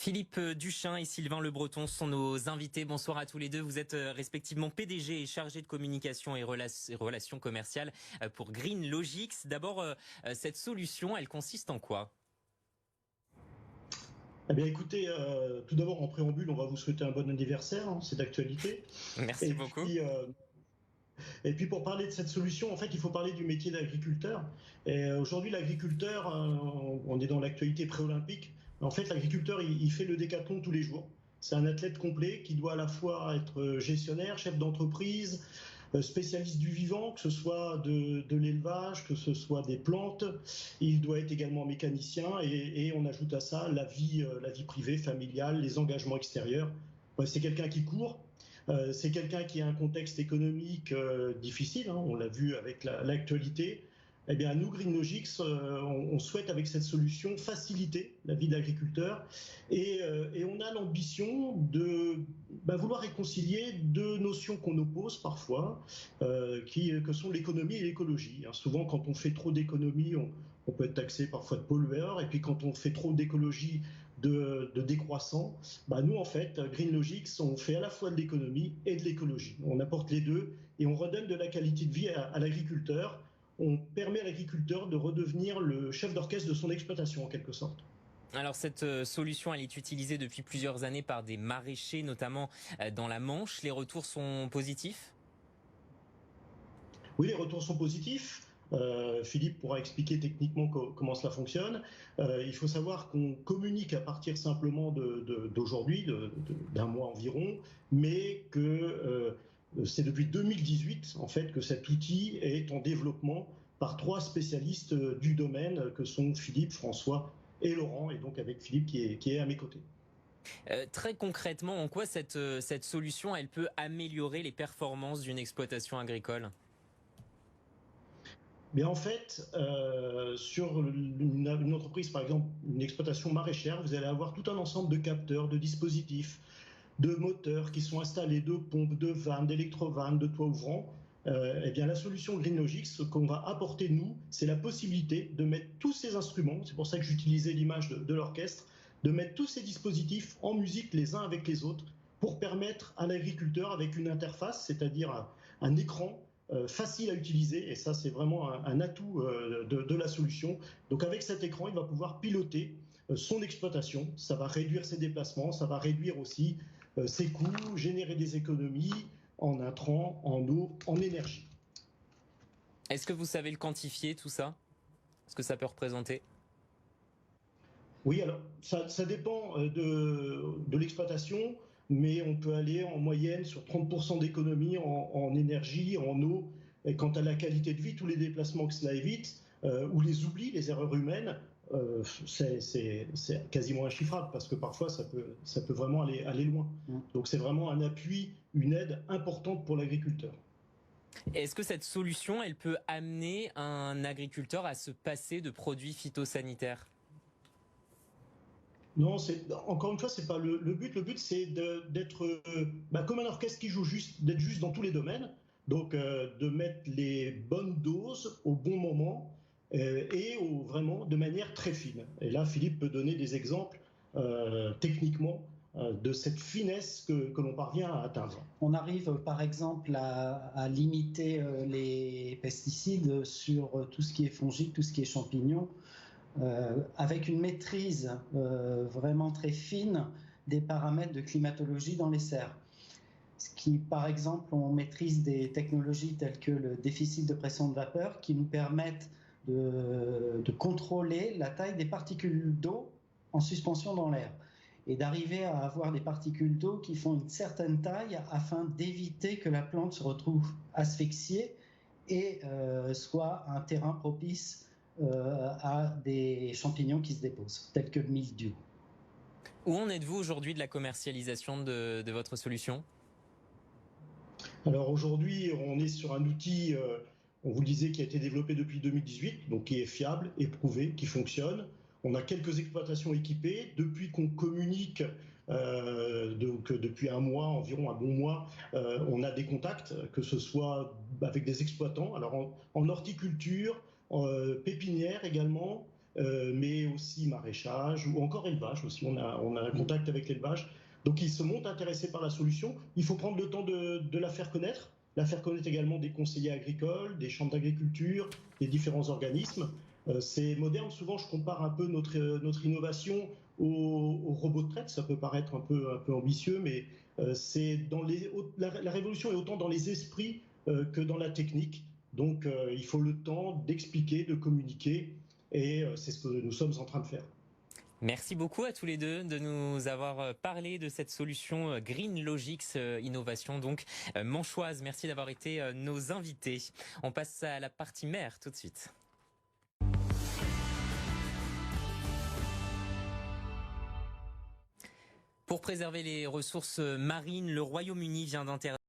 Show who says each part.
Speaker 1: Philippe Duchain et Sylvain Le Breton sont nos invités. Bonsoir à tous les deux. Vous êtes respectivement PDG et chargé de communication et relations commerciales pour Green Logics. D'abord, cette solution, elle consiste en quoi ?
Speaker 2: Eh bien, écoutez, tout d'abord, en préambule, on va vous souhaiter un bon anniversaire, hein, c'est d'actualité.
Speaker 1: Merci
Speaker 2: Et
Speaker 1: beaucoup.
Speaker 2: puis, euh, et puis, pour parler de cette solution, en fait, il faut parler du métier d'agriculteur. Et aujourd'hui, l'agriculteur, on est dans l'actualité pré-olympique. En fait, l'agriculteur, il fait le décathlon tous les jours. C'est un athlète complet qui doit à la fois être gestionnaire, chef d'entreprise, spécialiste du vivant, que ce soit de l'élevage, que ce soit des plantes. Il doit être également mécanicien et on ajoute à ça la vie privée, familiale, les engagements extérieurs. C'est quelqu'un qui court. C'est quelqu'un qui a un contexte économique difficile, hein, on l'a vu avec l'actualité. Eh bien, nous, Green Logics, on souhaite avec cette solution faciliter la vie d'agriculteurs et on a l'ambition de vouloir réconcilier deux notions qu'on oppose parfois, que sont l'économie et l'écologie. Souvent, quand on fait trop d'économie, on peut être taxé parfois de pollueur, et puis quand on fait trop d'écologie, de décroissant, nous en fait, Green Logics, on fait à la fois de l'économie et de l'écologie. On apporte les deux et on redonne de la qualité de vie à l'agriculteur. On permet à l'agriculteur de redevenir le chef d'orchestre de son exploitation en quelque sorte.
Speaker 1: Alors cette solution, elle est utilisée depuis plusieurs années par des maraîchers, notamment dans la Manche. Les retours sont positifs ?
Speaker 2: Oui, les retours sont positifs. Philippe pourra expliquer techniquement comment cela fonctionne. Il faut savoir qu'on communique à partir simplement d'aujourd'hui, d'un mois environ, mais que c'est depuis 2018 en fait que cet outil est en développement par trois spécialistes du domaine que sont Philippe, François et Laurent, et donc avec Philippe qui est à mes côtés.
Speaker 1: Très concrètement, en quoi cette solution, elle peut améliorer les performances d'une exploitation agricole ?
Speaker 2: Mais en fait, sur une entreprise, par exemple, une exploitation maraîchère, vous allez avoir tout un ensemble de capteurs, de dispositifs, de moteurs qui sont installés, de pompes, de vannes, d'électrovannes, de toits ouvrants. Eh bien, la solution Green Logics, ce qu'on va apporter, nous, c'est la possibilité de mettre tous ces instruments, c'est pour ça que j'utilisais l'image de l'orchestre, de mettre tous ces dispositifs en musique les uns avec les autres pour permettre à l'agriculteur, avec une interface, c'est-à-dire un écran, facile à utiliser, et ça c'est vraiment un atout de la solution. Donc avec cet écran, il va pouvoir piloter son exploitation, ça va réduire ses déplacements, ça va réduire aussi ses coûts, générer des économies en intrants, en eau, en énergie.
Speaker 1: Est-ce que vous savez le quantifier, tout ça ? Ce que ça peut représenter ?
Speaker 2: Oui, alors ça dépend de l'exploitation, mais on peut aller en moyenne sur 30% d'économie en énergie, en eau. Et quant à la qualité de vie, tous les déplacements que cela évite, ou les oublis, les erreurs humaines, c'est quasiment inchiffrable parce que parfois ça peut vraiment aller loin. Donc c'est vraiment un appui, une aide importante pour l'agriculteur.
Speaker 1: Est-ce que cette solution, elle peut amener un agriculteur à se passer de produits phytosanitaires ?
Speaker 2: Non, encore une fois, c'est pas le but. Le but, c'est d'être comme un orchestre qui joue juste, d'être juste dans tous les domaines. Donc, de mettre les bonnes doses au bon moment et vraiment de manière très fine. Et là, Philippe peut donner des exemples techniquement de cette finesse que l'on parvient à atteindre.
Speaker 3: On arrive par exemple à limiter les pesticides sur tout ce qui est fongique, tout ce qui est champignons, avec une maîtrise vraiment très fine des paramètres de climatologie dans les serres. Ce qui, par exemple, on maîtrise des technologies telles que le déficit de pression de vapeur qui nous permettent de contrôler la taille des particules d'eau en suspension dans l'air et d'arriver à avoir des particules d'eau qui font une certaine taille afin d'éviter que la plante se retrouve asphyxiée et soit un terrain propice à des champignons qui se déposent, tels que le mildiou.
Speaker 1: Où en êtes-vous aujourd'hui de la commercialisation de votre solution ?
Speaker 2: Alors aujourd'hui, on est sur un outil, on vous le disait, qui a été développé depuis 2018, donc qui est fiable, éprouvé, qui fonctionne. On a quelques exploitations équipées. Depuis qu'on communique, donc depuis un mois, environ un bon mois, on a des contacts, que ce soit avec des exploitants, alors en horticulture, pépinière également, mais aussi maraîchage ou encore élevage aussi. On a un contact avec l'élevage. Donc ils se montrent intéressés par la solution. Il faut prendre le temps de la faire connaître également des conseillers agricoles, des chambres d'agriculture, des différents organismes. C'est moderne. Souvent, je compare un peu notre innovation au robot de traite. Ça peut paraître un peu ambitieux, mais la révolution est autant dans les esprits que dans la technique. Donc, il faut le temps d'expliquer, de communiquer, et c'est ce que nous sommes en train de faire.
Speaker 1: Merci beaucoup à tous les deux de nous avoir parlé de cette solution GreenLogix Innovation, donc manchoise. Merci d'avoir été nos invités. On passe à la partie mer tout de suite. Pour préserver les ressources marines, le Royaume-Uni vient d'interdire